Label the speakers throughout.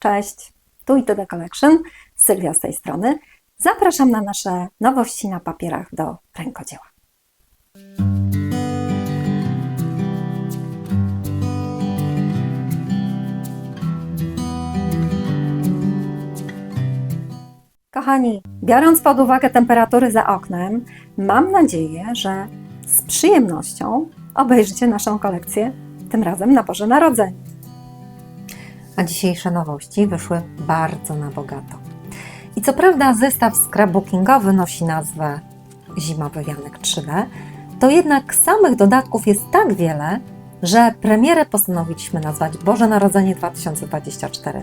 Speaker 1: Cześć, tu i The Collection, Sylwia z tej strony. Zapraszam na nasze nowości na papierach do rękodzieła. Kochani, biorąc pod uwagę temperatury za oknem, mam nadzieję, że z przyjemnością obejrzycie naszą kolekcję, tym razem na Boże Narodzenie. A dzisiejsze nowości wyszły bardzo na bogato. I co prawda zestaw scrapbookingowy nosi nazwę Zimowy wianek 3D, to jednak samych dodatków jest tak wiele, że premierę postanowiliśmy nazwać Boże Narodzenie 2024.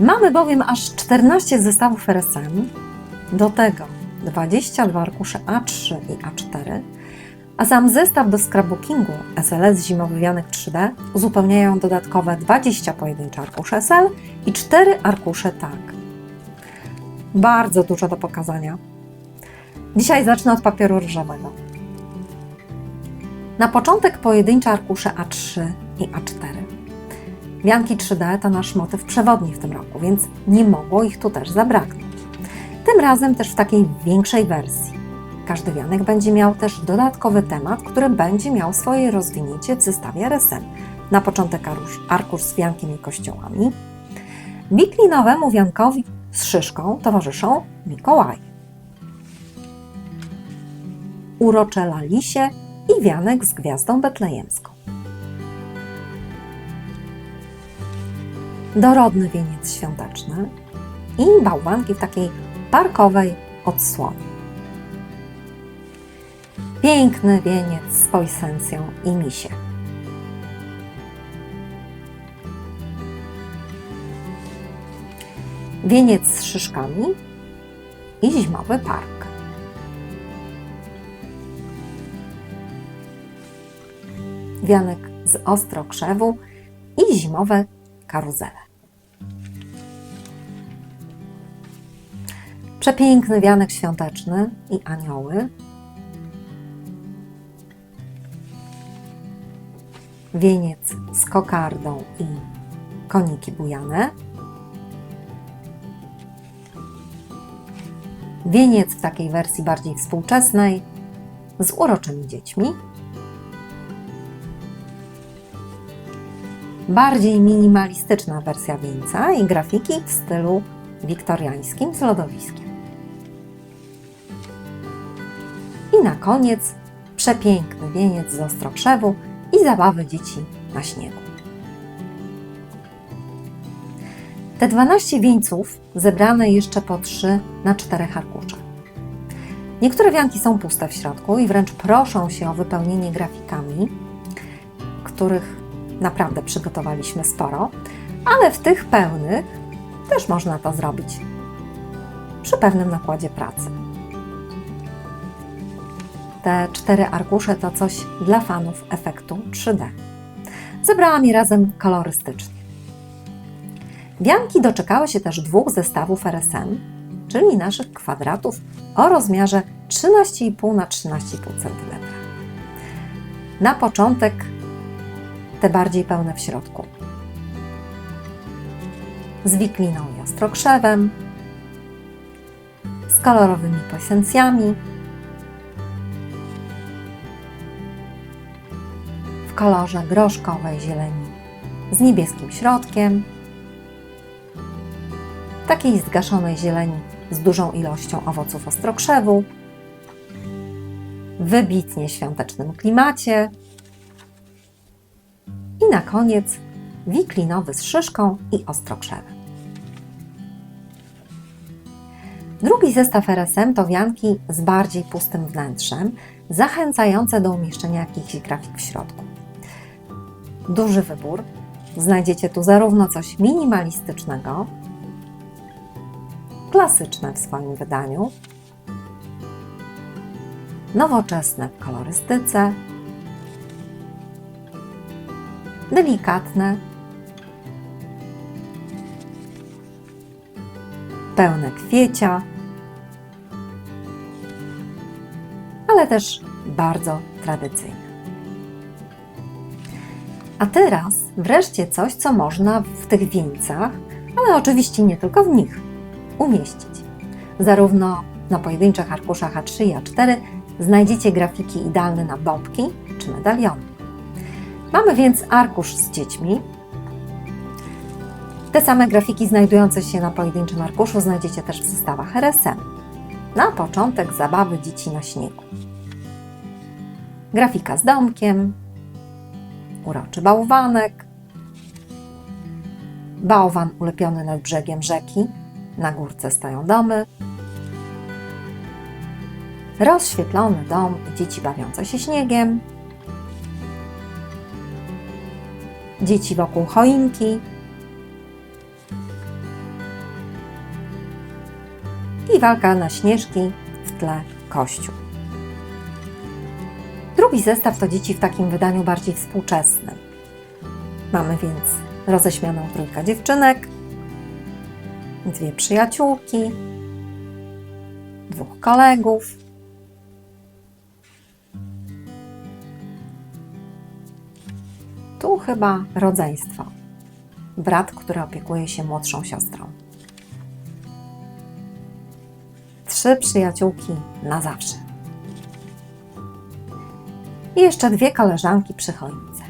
Speaker 1: Mamy bowiem aż 14 zestawów RSM, do tego 22 arkusze A3 i A4, a sam zestaw do scrapbookingu SLS Zimowy wianek 3D uzupełniają dodatkowe 20 pojedyncze arkusze SL i 4 arkusze TAG. Bardzo dużo do pokazania. Dzisiaj zacznę od papieru ryżowego. Na początek pojedyncze arkusze A3 i A4. Wianki 3D to nasz motyw przewodni w tym roku, więc nie mogło ich tu też zabraknąć. Tym razem też w takiej większej wersji. Każdy wianek będzie miał też dodatkowy temat, który będzie miał swoje rozwinięcie w zestawie RSM. Na początek arkusz z wiankiem i kościołami. Wiklinowemu wiankowi z szyszką towarzyszą Mikołaj. Urocze lalisie i wianek z gwiazdą betlejemską. Dorodny wieniec świąteczny i bałwanki w takiej parkowej odsłonie. Piękny wieniec z poisencją i misie. Wieniec z szyszkami i zimowy park. Wianek z ostrokrzewu i zimowe karuzele. Przepiękny wianek świąteczny i anioły. Wieniec z kokardą i koniki bujane. Wieniec w takiej wersji bardziej współczesnej z uroczymi dziećmi. Bardziej minimalistyczna wersja wieńca i grafiki w stylu wiktoriańskim z lodowiskiem. I na koniec przepiękny wieniec z ostrokrzewu i zabawy dzieci na śniegu. Te 12 wieńców zebrane jeszcze po 3 na 4 arkuszach. Niektóre wianki są puste w środku i wręcz proszą się o wypełnienie grafikami, których naprawdę przygotowaliśmy sporo, ale w tych pełnych też można to zrobić przy pewnym nakładzie pracy. Te 4 arkusze to coś dla fanów efektu 3D. Zebrałam je razem kolorystycznie. Wianki doczekały się też 2 zestawów RSM, czyli naszych kwadratów o rozmiarze 13,5 na 13,5 cm. Na początek te bardziej pełne w środku. Z wikliną i ostrokrzewem, z kolorowymi poisencjami, w kolorze groszkowej zieleni z niebieskim środkiem, takiej zgaszonej zieleni z dużą ilością owoców ostrokrzewu, w wybitnie świątecznym klimacie i na koniec wiklinowy z szyszką i ostrokrzewem. Drugi zestaw RSM to wianki z bardziej pustym wnętrzem, zachęcające do umieszczenia jakichś grafik w środku. Duży wybór. Znajdziecie tu zarówno coś minimalistycznego, klasyczne w swoim wydaniu, nowoczesne w kolorystyce, delikatne, pełne kwiecia, ale też bardzo tradycyjne. A teraz wreszcie coś, co można w tych wieńcach ale oczywiście nie tylko w nich umieścić. Zarówno na pojedynczych arkuszach A3 i A4 znajdziecie grafiki idealne na bombki czy medaliony. Mamy więc arkusz z dziećmi. Te same grafiki znajdujące się na pojedynczym arkuszu znajdziecie też w zestawach RSM. Na początek zabawy dzieci na śniegu. Grafika z domkiem, uroczy bałwanek, bałwan ulepiony nad brzegiem rzeki, na górce stoją domy, rozświetlony dom i dzieci bawiące się śniegiem, dzieci wokół choinki i walka na śnieżki, w tle kościół. Drugi zestaw to dzieci w takim wydaniu bardziej współczesnym. Mamy więc roześmianą trójkę dziewczynek, dwie przyjaciółki, dwóch kolegów, tu chyba rodzeństwo, brat, który opiekuje się młodszą siostrą. Trzy przyjaciółki na zawsze. I jeszcze dwie koleżanki przy choince.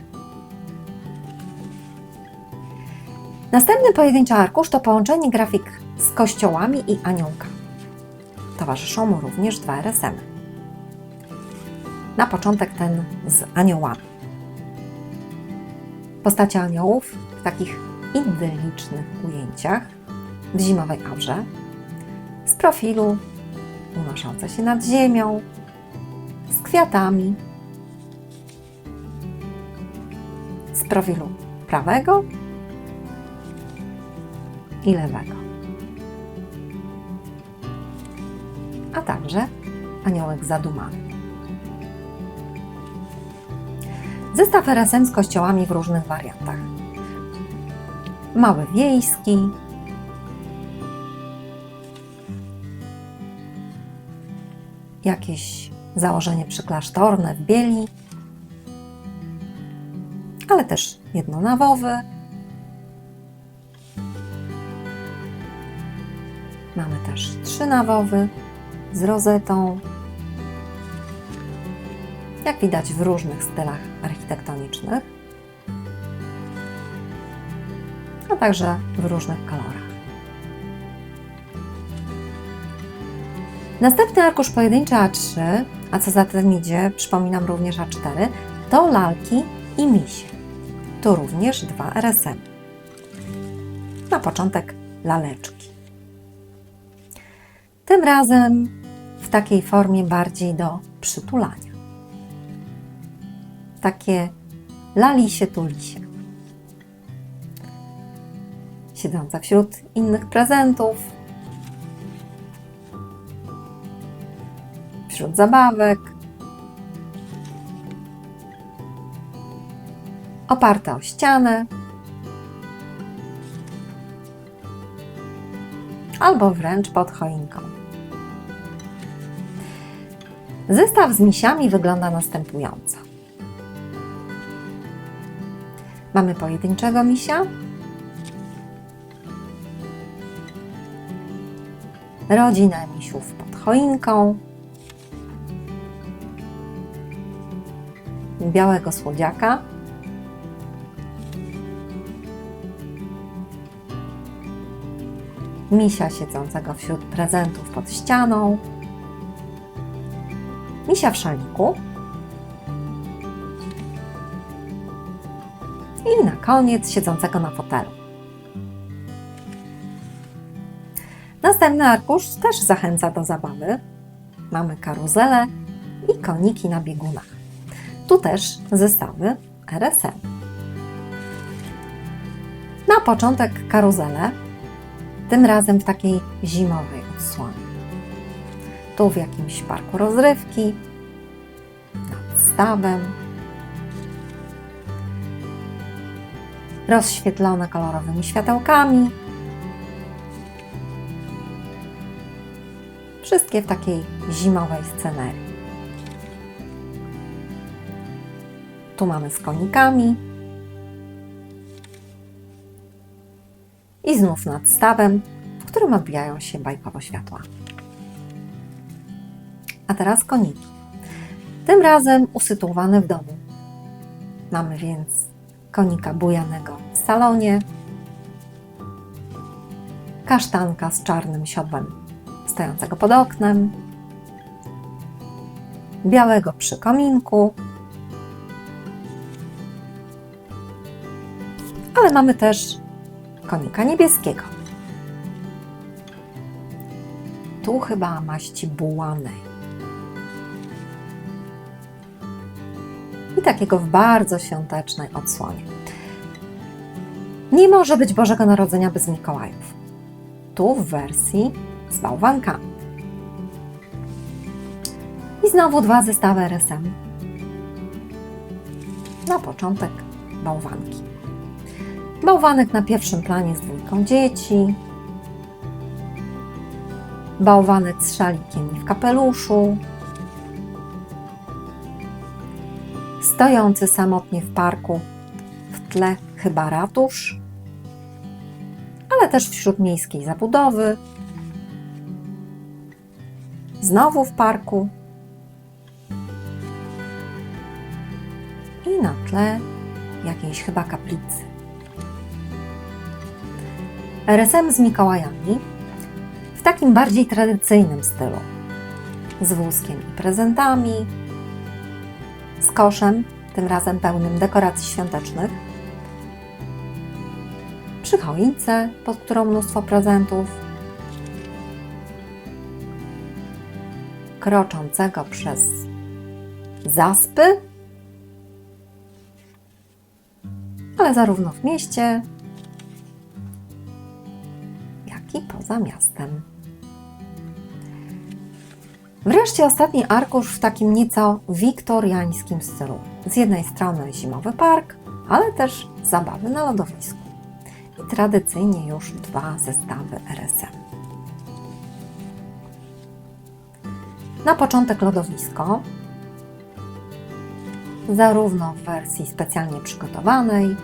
Speaker 1: Następny pojedynczy arkusz to połączenie grafik z kościołami i aniołkami. Towarzyszą mu również dwa RSM. Na początek ten z aniołami. Postacie aniołów w takich idyllicznych ujęciach, w zimowej aurze, z profilu, unoszące się nad ziemią, z kwiatami, z profilu prawego i lewego, a także aniołek zadumany. Zestaw RSM z kościołami w różnych wariantach. Mały wiejski, jakieś założenie przyklasztorne w bieli, ale też jednonawowy. Mamy też trzynawowy z rozetą, jak widać w różnych stylach architektonicznych, a także w różnych kolorach. Następny arkusz pojedynczy A3, a co za tym idzie, przypominam również A4, to lalki i misie. Tu również dwa RSM. Na początek laleczki. Tym razem w takiej formie bardziej do przytulania. Takie lalisie tulisie. Siedząca wśród innych prezentów, wśród zabawek, oparte o ścianę albo wręcz pod choinką. Zestaw z misiami wygląda następująco. Mamy pojedynczego misia, rodzinę misiów pod choinką, białego słodziaka, misia siedzącego wśród prezentów pod ścianą, misia w szaliku i na koniec siedzącego na fotelu. Następny arkusz też zachęca do zabawy. Mamy karuzelę i koniki na biegunach. Tu też zestawy RSM. Na początek karuzelę, tym razem w takiej zimowej odsłonie. Tu w jakimś parku rozrywki, nad stawem, rozświetlone kolorowymi światełkami. Wszystkie w takiej zimowej scenerii. Tu mamy z konikami. i znów nad stawem, w którym odbijają się bajkowo światła. A teraz koniki. Tym razem usytuowane w domu. Mamy więc konika bujanego w salonie, kasztanka z czarnym siodłem stojącego pod oknem, białego przy kominku, ale mamy też konika niebieskiego. Tu chyba maści bułanej. I takiego w bardzo świątecznej odsłonie. Nie może być Bożego Narodzenia bez Mikołajów. Tu w wersji z bałwankami. I znowu 2 zestawy RSM. Na początek bałwanki. Bałwanek na pierwszym planie z 2 dzieci. Bałwanek z szalikiem i w kapeluszu. Stojący samotnie w parku, w tle chyba ratusz, ale też wśród miejskiej zabudowy. Znowu w parku. I na tle jakiejś chyba kaplicy. RSM z Mikołajami w takim bardziej tradycyjnym stylu. Z wózkiem i prezentami, z koszem, tym razem pełnym dekoracji świątecznych, przy choince, pod którą mnóstwo prezentów, kroczącego przez zaspy, ale zarówno w mieście, jak i poza miastem. Wreszcie ostatni arkusz w takim nieco wiktoriańskim stylu. Z jednej strony zimowy park, ale też zabawy na lodowisku. I tradycyjnie już 2 zestawy RSM. Na początek lodowisko, zarówno w wersji specjalnie przygotowanej,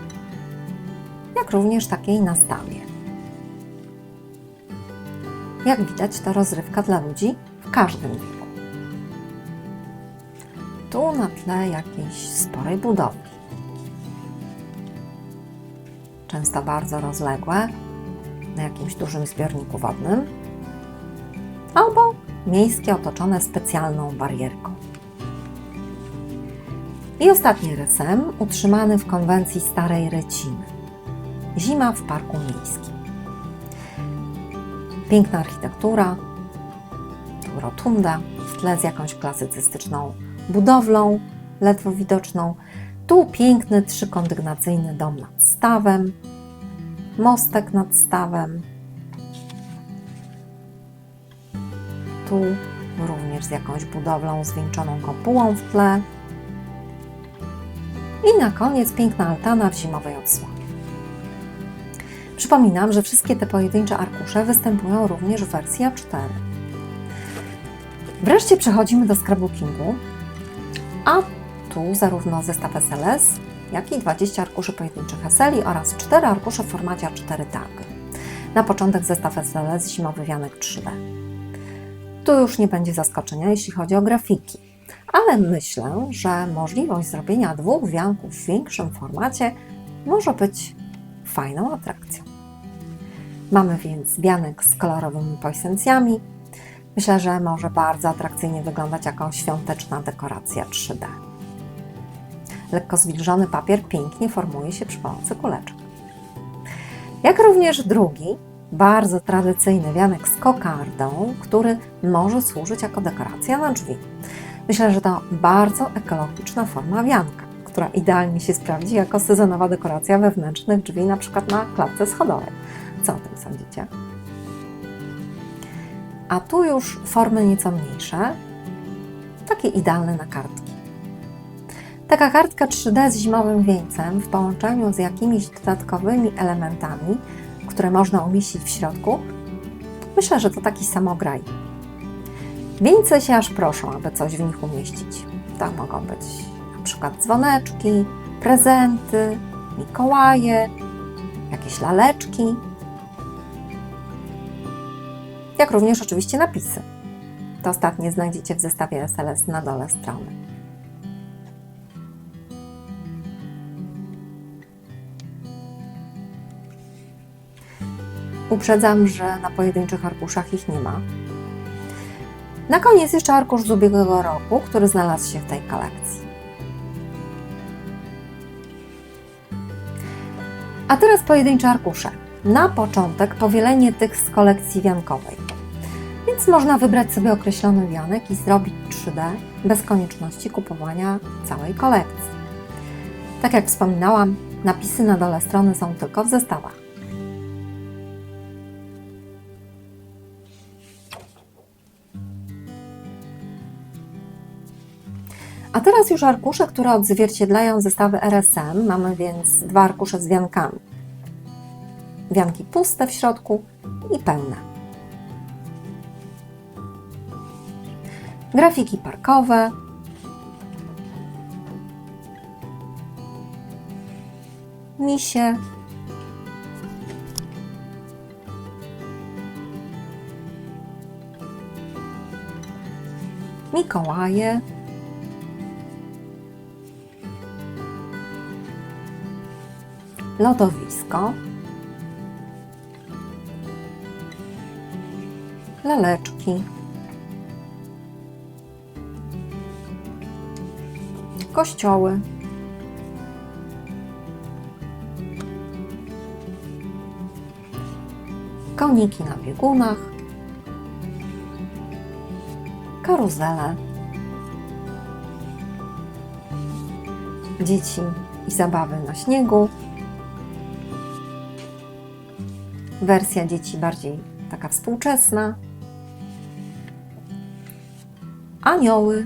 Speaker 1: jak również takiej na stawie. Jak widać, to rozrywka dla ludzi w każdym wieku. Tu na tle jakiejś sporej budowli. Często bardzo rozległe, na jakimś dużym zbiorniku wodnym, albo miejskie otoczone specjalną barierką. I ostatni RSM utrzymany w konwencji Starej Ryciny. Zima w parku miejskim. Piękna architektura, tu rotunda, w tle z jakąś klasycystyczną budowlą, ledwo widoczną. Tu piękny 3-kondygnacyjny dom nad stawem, mostek nad stawem. Tu również z jakąś budowlą zwieńczoną kopułą w tle. I na koniec piękna altana w zimowej odsłonie. Przypominam, że wszystkie te pojedyncze arkusze występują również w wersji A4. Wreszcie przechodzimy do scrapbookingu, a tu zarówno zestaw SLS, jak i 20 arkuszy pojedynczych eseli oraz 4 arkusze w formacie A4 tag. Na początek zestaw SLS zimowy wianek 3D. Tu już nie będzie zaskoczenia, jeśli chodzi o grafiki, ale myślę, że możliwość zrobienia 2 wianków w większym formacie może być fajną atrakcją. Mamy więc wianek z kolorowymi poisencjami. Myślę, że może bardzo atrakcyjnie wyglądać jako świąteczna dekoracja 3D. Lekko zwilżony papier pięknie formuje się przy pomocy kuleczek. Jak również drugi, bardzo tradycyjny wianek z kokardą, który może służyć jako dekoracja na drzwi. Myślę, że to bardzo ekologiczna forma wianka, która idealnie się sprawdzi jako sezonowa dekoracja wewnętrznych drzwi, na przykład na klatce schodowej. Co o tym sądzicie? A tu już formy nieco mniejsze, takie idealne na kartki. Taka kartka 3D z zimowym wieńcem w połączeniu z jakimiś dodatkowymi elementami, które można umieścić w środku, myślę, że to taki samograj. Wieńce się aż proszą, aby coś w nich umieścić. To mogą być na przykład dzwoneczki, prezenty, Mikołaje, jakieś laleczki. jak również oczywiście napisy. To ostatnie znajdziecie w zestawie SLS na dole strony. Uprzedzam, że na pojedynczych arkuszach ich nie ma. Na koniec jeszcze arkusz z ubiegłego roku, który znalazł się w tej kolekcji. A teraz pojedyncze arkusze. Na początek powielenie tych z kolekcji wiankowej. Więc można wybrać sobie określony wianek i zrobić 3D bez konieczności kupowania całej kolekcji. Tak jak wspominałam, napisy na dole strony są tylko w zestawach. A teraz już arkusze, które odzwierciedlają zestawy RSM. Mamy więc 2 arkusze z wiankami. Wianki puste w środku i pełne. Grafiki parkowe. Misie. Mikołaje. Lodowisko. Laleczki. Kościoły. Koniki na biegunach. Karuzele. Dzieci i zabawy na śniegu. Wersja dzieci bardziej taka współczesna. Anioły.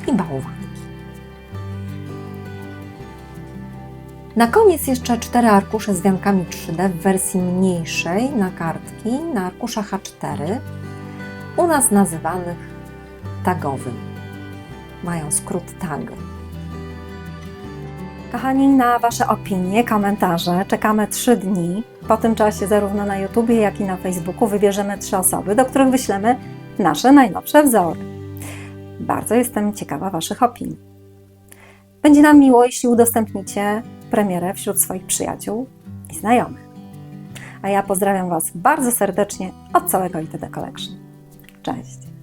Speaker 1: I bałwanki. Na koniec jeszcze 4 arkusze z wiankami 3D w wersji mniejszej na kartki, na arkuszach A4, u nas nazywanych tagowym. Mają skrót tag. Kochani, na Wasze opinie, komentarze czekamy 3 dni. Po tym czasie zarówno na YouTubie, jak i na Facebooku wybierzemy 3 osoby, do których wyślemy nasze najnowsze wzory. Bardzo jestem ciekawa Waszych opinii. Będzie nam miło, jeśli udostępnicie premierę wśród swoich przyjaciół i znajomych. A ja pozdrawiam Was bardzo serdecznie od całego ITD Collection. Cześć!